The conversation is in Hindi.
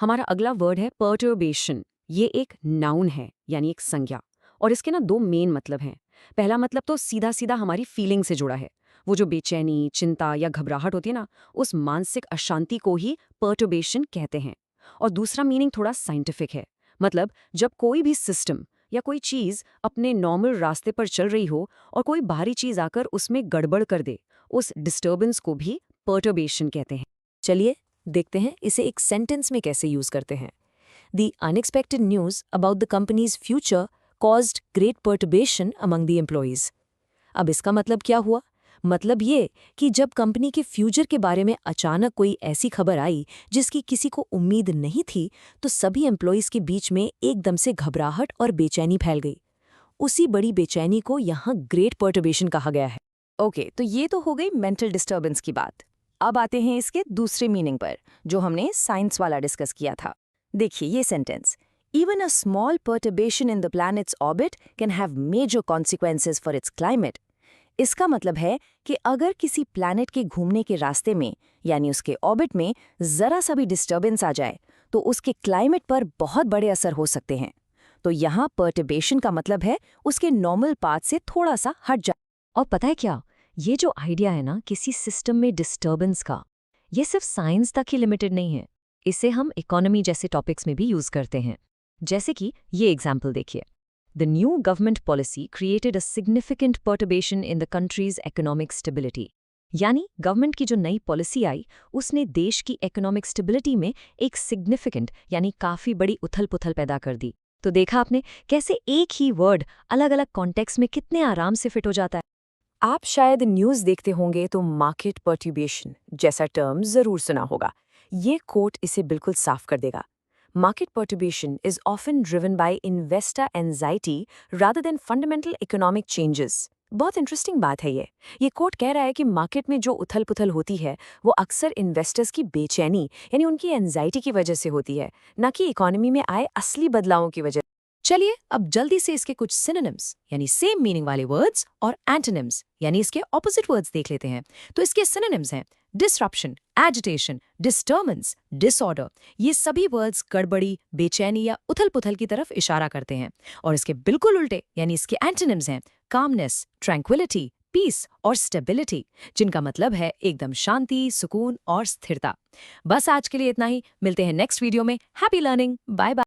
हमारा अगला वर्ड है पर्टर्बेशन। ये एक नाउन है, यानी एक संज्ञा। और इसके ना दो मेन मतलब हैं। पहला मतलब तो सीधा सीधा हमारी फीलिंग से जुड़ा है। वो जो बेचैनी, चिंता या घबराहट होती है ना, उस मानसिक अशांति को ही पर्टर्बेशन कहते हैं। और दूसरा मीनिंग थोड़ा साइंटिफिक है। मतलब जब कोई भी सिस्टम या कोई चीज़ अपने नॉर्मल रास्ते पर चल रही हो और कोई बाहरी चीज़ आकर उसमें गड़बड़ कर दे, उस डिस्टर्बेंस को भी पर्टर्बेशन कहते हैं। चलिए देखते हैं इसे एक सेंटेंस में कैसे यूज करते हैं। The unexpected news about the company's future caused great perturbation among the employees. अब इसका मतलब क्या हुआ? मतलब ये कि जब कंपनी के फ्यूचर के बारे में अचानक कोई ऐसी खबर आई जिसकी किसी को उम्मीद नहीं थी, तो सभी एम्प्लॉइज के बीच में एकदम से घबराहट और बेचैनी फैल गई। उसी बड़ी बेचैनी को यहाँ ग्रेट पर्टर्बेशन कहा गया है। ओके, तो ये तो हो गई मेंटल डिस्टर्बेंस की बात। अब आते हैं इसके दूसरे मीनिंग पर, जो हमने साइंस वाला डिस्कस किया था। देखिए ये sentence, even a small perturbation in the planet's orbit can have major consequences for its climate. इसका मतलब है कि अगर किसी प्लैनेट के घूमने के रास्ते में यानी उसके ऑर्बिट में जरा सा भी डिस्टर्बेंस आ जाए तो उसके क्लाइमेट पर बहुत बड़े असर हो सकते हैं। तो यहाँ पर्टर्बेशन का मतलब है उसके नॉर्मल पाथ से थोड़ा सा हट जाए। और पता है क्या, ये जो आइडिया है ना किसी सिस्टम में डिस्टर्बेंस का, ये सिर्फ साइंस तक ही लिमिटेड नहीं है। इसे हम इकोनॉमी जैसे टॉपिक्स में भी यूज करते हैं। जैसे कि ये एग्जाम्पल देखिए, the new government policy created a significant perturbation in the countries economic stability. यानी गवर्नमेंट की जो नई पॉलिसी आई उसने देश की इकोनॉमिक स्टेबिलिटी में एक सिग्निफिकेंट यानी काफी बड़ी उथल-पुथल पैदा कर दी। तो देखा आपने कैसे एक ही वर्ड अलग-अलग कॉन्टेक्स्ट में कितने आराम से फिट हो जाता है। आप शायद न्यूज़ देखते होंगे तो मार्केट पर्ट्यूबेशन जैसा टर्म जरूर सुना होगा। ये कोट इसे बिल्कुल साफ कर देगा। Market perturbation is often driven by investor anxiety rather than fundamental economic changes. बहुत इंटरेस्टिंग बात है ये कोट कह रहा है कि मार्केट में जो उथल पुथल होती है वो अक्सर इन्वेस्टर्स की बेचैनी यानी उनकी एंजाइटी की वजह से होती है, न कि इकोनॉमी में आए असली बदलावों की वजह। चलिए अब जल्दी से इसके कुछ सिनोनिम्स यानी सेम मीनिंग वाले वर्ड्स और एंटोनिम्स यानी इसके ऑपोजिट वर्ड्स देख लेते हैं। तो इसके सिनोनिम्स हैं डिसरप्शन, एजिटेशन, डिस्टर्बेंस, डिसऑर्डर। ये सभी वर्ड्स गड़बड़ी, बेचैनी या उथल-पुथल की तरफ इशारा करते हैं। और इसके बिल्कुल उल्टे यानी इसके एंटोनिम्स हैं कामनेस, ट्रैंक्विलिटी, पीस और स्टेबिलिटी, जिनका मतलब है एकदम शांति, सुकून और स्थिरता। बस आज के लिए इतना ही। मिलते हैं नेक्स्ट वीडियो में। Happy learning. Bye bye.